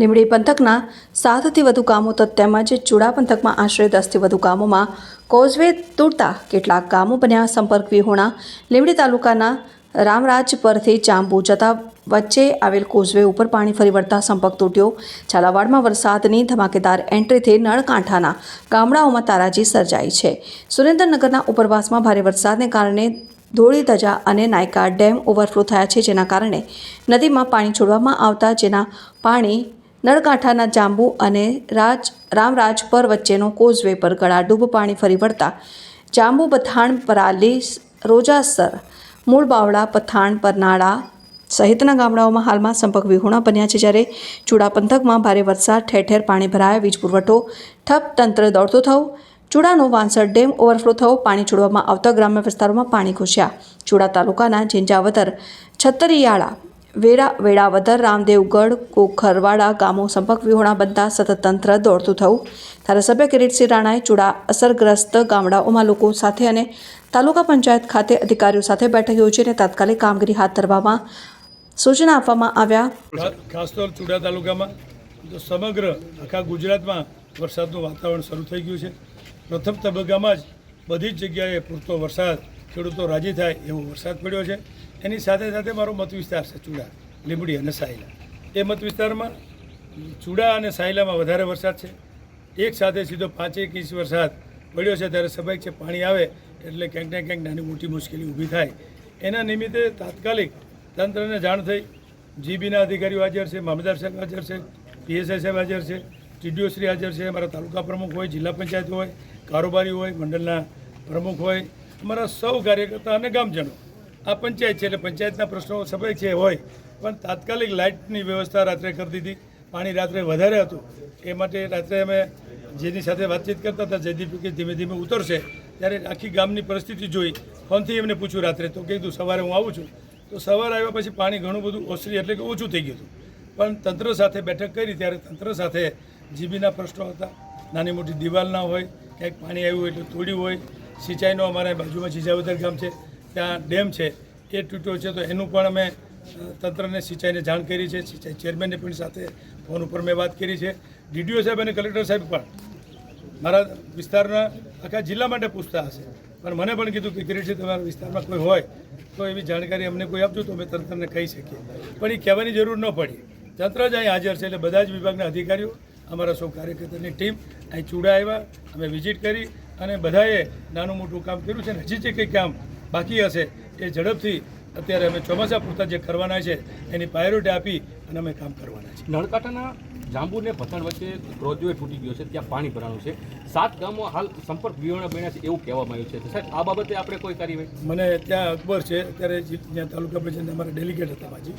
લીંબડી પંથકના 7થી વધુ ગામો તેમજ ચૂડા પંથકમાં આશરે 10થી વધુ ગામોમાં કોઝવે તૂટતા કેટલાક ગામો બન્યા સંપર્ક વિહોણા। લીંબડી તાલુકાના રામરાજ પરથી જાંબુ જતા વચ્ચે આવેલ કોઝવે ઉપર પાણી ફરી વળતા સંપર્ક તૂટ્યો। ઝાલાવાડમાં વરસાદની ધમાકેદાર એન્ટ્રીથી નળકાંઠાના ગામડાઓમાં તારાજી સર્જાઈ છે। સુરેન્દ્રનગરના ઉપરવાસમાં ભારે વરસાદને કારણે ધોળી ધજા અને નાયકા ડેમ ઓવરફ્લો થયા છે, જેના કારણે નદીમાં પાણી છોડવામાં આવતા જેના પાણી નળકાંઠાના જાંબુ અને રામરાજપર વચ્ચેનો કોઝવે પર ગળાડૂબ પાણી ફરી વળતા જાંબુ બથાણ પરાલી રોજાસર મૂળ બાવળા પથાણ પરનાળા સહિતના ગામડાઓમાં હાલમાં સંપર્ક વિહોણા બન્યા છે। જ્યારે ચૂડા પંથકમાં ભારે વરસાદ ઠેર ઠેર પાણી ભરાયા, વીજ પુરવઠો ઠપ, તંત્ર દોડતું થયું। ચૂડાનો વાંસળ ડેમ ઓવરફ્લો થયો, પાણી છોડવામાં આવતા ગ્રામ્ય વિસ્તારોમાં પાણી ઘૂસ્યા। ચૂડા તાલુકાના ઝીંઝાવદર, છત્તરિયાળા, વેળાવદર, રામદેવગઢ, કોખરવાડા ગામો સંપર્ક વિહોણા બનતા સતત તંત્ર દોડતું થયું। ધારાસભ્ય કિરીટસિંહ રાણાએ ચૂડા અસરગ્રસ્ત ગામડાઓમાં લોકો સાથે અને તાલુકા પંચાયત ખાતે અધિકારીઓ સાથે બેઠક યોજી અને તાત્કાલિક કામગીરી હાથ ધરવામાં સૂચના આપવામાં આવ્યા। ખાસ તો ચૂડા તાલુકામાં તો સમગ્ર આખા ગુજરાતમાં વરસાદનું વાતાવરણ શરૂ થઈ ગયું છે। પ્રથમ તબક્કામાં જ બધી જ જગ્યાએ પૂરતો વરસાદ, ખેડૂતો રાજી થાય એવો વરસાદ પડ્યો છે। એની સાથે સાથે મારો મત વિસ્તાર છે ચૂડા, લીંબડી અને સાયલા। એ મત વિસ્તારમાં ચૂડા અને સાયલામાં વધારે વરસાદ છે। એક સાથે સીધો 5-1 ઇંચ વરસાદ પડ્યો છે, ત્યારે સ્વાભાવિક છે પાણી આવે એટલે ક્યાંક ને ક્યાંક નાની મોટી મુશ્કેલી ઊભી થાય। એના નિમિત્તે તાત્કાલિક તંત્રને જાણ થઈ, જીબીના અધિકારીઓ હાજર છે, મામલતદાર સાહેબ હાજર છે, પીએસઆઈ સાહેબ હાજર છે, ટીડીઓ શ્રી હાજર છે, અમારા તાલુકા પ્રમુખ હોય, જિલ્લા પંચાયત હોય, કારોબારી હોય, મંડળના પ્રમુખ હોય, અમારા સૌ કાર્યકર્તા અને ગામજનો। આ પંચાયત છે એટલે પંચાયતના પ્રશ્નો સ્વાભાવિક છે હોય, પણ તાત્કાલિક લાઇટની વ્યવસ્થા રાત્રે કરી દીધી। પાણી રાત્રે વધારે હતું એ માટે રાત્રે અમે જેની સાથે વાતચીત કરતા હતા, જયદીપ કે ધીમે ધીમે ઉતરશે, ત્યારે આખી ગામની પરિસ્થિતિ જોઈ ફોનથી એમને પૂછ્યું રાત્રે, તો કીધું સવારે હું આવું છું। તો સવારે આવ્યા પછી પાણી ઘણું બધું ઓસરી એટલે કે ઓછું થઈ ગયું હતું, પણ તંત્ર સાથે બેઠક કરી ત્યારે તંત્ર સાથે જીબીના પ્રશ્નો હતા, નાની મોટી દિવાલ ના હોય, ક્યાંક પાણી આવ્યું હોય એટલે તોડ્યું હોય, સિંચાઈનો અમારા બાજુમાં ઝીંઝાવદર ગામ છે ત્યાં ડેમ છે એ તૂટ્યો છે, તો એનું પણ અમે તંત્રને સિંચાઈને જાણ કરી છે। સિંચાઈ ચેરમેનને પણ સાથે ફોન ઉપર મેં વાત કરી છે। ડીડીઓ સાહેબ અને કલેક્ટર સાહેબ પણ મારા વિસ્તારના આખા જિલ્લા માટે પૂછતા હશે, પણ મને પણ કીધું કે કિરીટસિંહ તમારા વિસ્તારમાં કોઈ હોય તો એવી જાણકારી અમને કોઈ આપજો તો અમે તંત્રને કહી શકીએ, પણ એ કહેવાની જરૂર ન પડી। તંત્ર જ અહીં હાજર છે એટલે બધા જ વિભાગના અધિકારીઓ, અમારા સૌ કાર્યકર્તાની ટીમ અહીં ચૂડા આવ્યા, અમે વિઝિટ કરી અને બધાએ નાનું મોટું કામ કર્યું છે। હજી જે કંઈ કામ બાકી હશે એ ઝડપથી અત્યારે અમે ચોમાસા પૂરતા જે કરવાના છે એની પ્રાયોરિટી આપી અને અમે કામ કરવાના છે। નળકાંઠાના જાંબુ ને ભથાણ વચ્ચે ક્રોઝવે તૂટી ગયો છે, ત્યાં પાણી ભરાણું છે, 7 ગામો હાલ સંપર્ક વિહોણા બન્યા છે એવું કહેવામાં આવ્યું છે, તો સાહેબ આ બાબતે આપણે કોઈ કાર્યવાહી? મને ત્યાં અકબર છે, અત્યારે ત્યાં તાલુકા પંચાયત અમારા ડેલિગેટ હતા, બાજી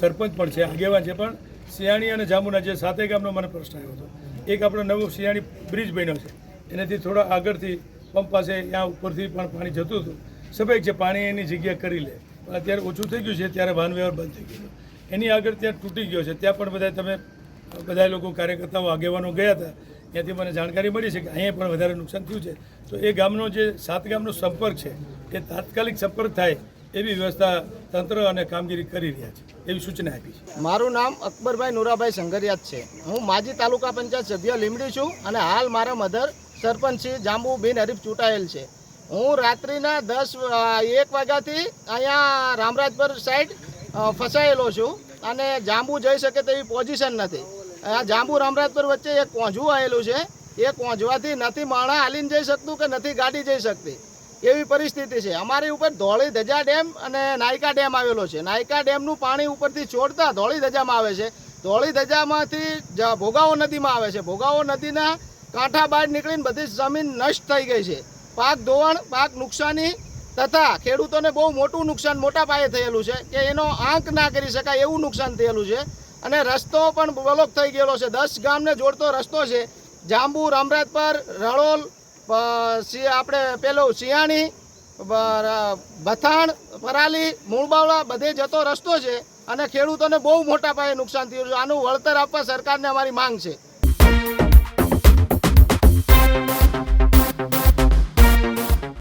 સરપંચ પણ છે, આગેવાન છે, પણ શિયાળી અને જાંબુના જે 7 ગામનો મને પ્રશ્ન આવ્યો હતો। એક આપણો નવો શિયાળી બ્રિજ બન્યો છે, એનાથી થોડા આગળથી પંપ પાસે ત્યાં ઉપરથી પણ પાણી જતું હતું, સ્વાભાવિક છે પાણી એની જગ્યા કરી લે, પણ અત્યારે ઓછું થઈ ગયું છે ત્યારે વાહન વ્યવહાર બંધ થઈ ગયો, એની આગળ ત્યાં તૂટી ગયો છે। ત્યાં પણ બધા લોકો કાર્યકર્તાઓ આગેવાનો ગયા હતા, ત્યાંથી મને જાણકારી મળી છે કે અહીંયા પણ વધારે નુકસાન થયું છે, તો એ ગામનો જે 7 ગામનો સંપર્ક છે એ તાત્કાલિક સંપર્ક થાય એવી વ્યવસ્થા તંત્ર અને કામગીરી કરી રહ્યા છે એવી સૂચના આપી છે। મારું નામ અકબરભાઈ નુરાભાઈ સંગરિયાત છે। હું માજી તાલુકા પંચાયત સભ્ય લીંબડી છું અને હાલ મારા મધર સરપંચ શ્રી જાંબુ બિન હરીફ ચૂંટાયેલ છે। હું રાત્રિના 1 વાગ્યાથી અહીંયા રામરાજપર સાઈડ ફસાયેલો છું અને જાંબુ જઈ શકે તેવી પોઝિશન નથી। આ જાંબુ રામરાજપર વચ્ચે એક કોંઝવું આવેલું છે, એ કોંઝવાથી નથી માણા હાલીને જઈ શકતું કે નથી ગાડી જઈ શકતી એવી પરિસ્થિતિ છે। અમારી ઉપર ધોળી ધજા ડેમ અને નાયકા ડેમ આવેલો છે। નાયકા ડેમનું પાણી ઉપરથી છોડતા ધોળી ધજામાં આવે છે, ધોળી ધજામાંથી ભોગાવો નદીમાં આવે છે। ભોગાવો નદીના કાંઠા બહાર નીકળીને બધી જમીન નષ્ટ થઈ ગઈ છે। પાક ધોવાણ, પાક નુકસાની તથા ખેડૂતોને બહુ મોટું નુકસાન મોટા પાયે થયેલું છે કે એનો આંક ના કરી શકાય એવું નુકસાન થયેલું છે। અને રસ્તો પણ બ્લોક થઈ ગયેલો છે, 10 ગામને જોડતો રસ્તો છે, જાંબુ, રામરાજપર, રળોલ, આપણે પેલો શિયાળી, ભથાણ, પરાલી, મૂળબાવળા બધે જતો રસ્તો છે અને ખેડૂતોને બહુ મોટા પાયે નુકસાન થયું છે। આનું વળતર આપવા સરકારને અમારી માંગ છે।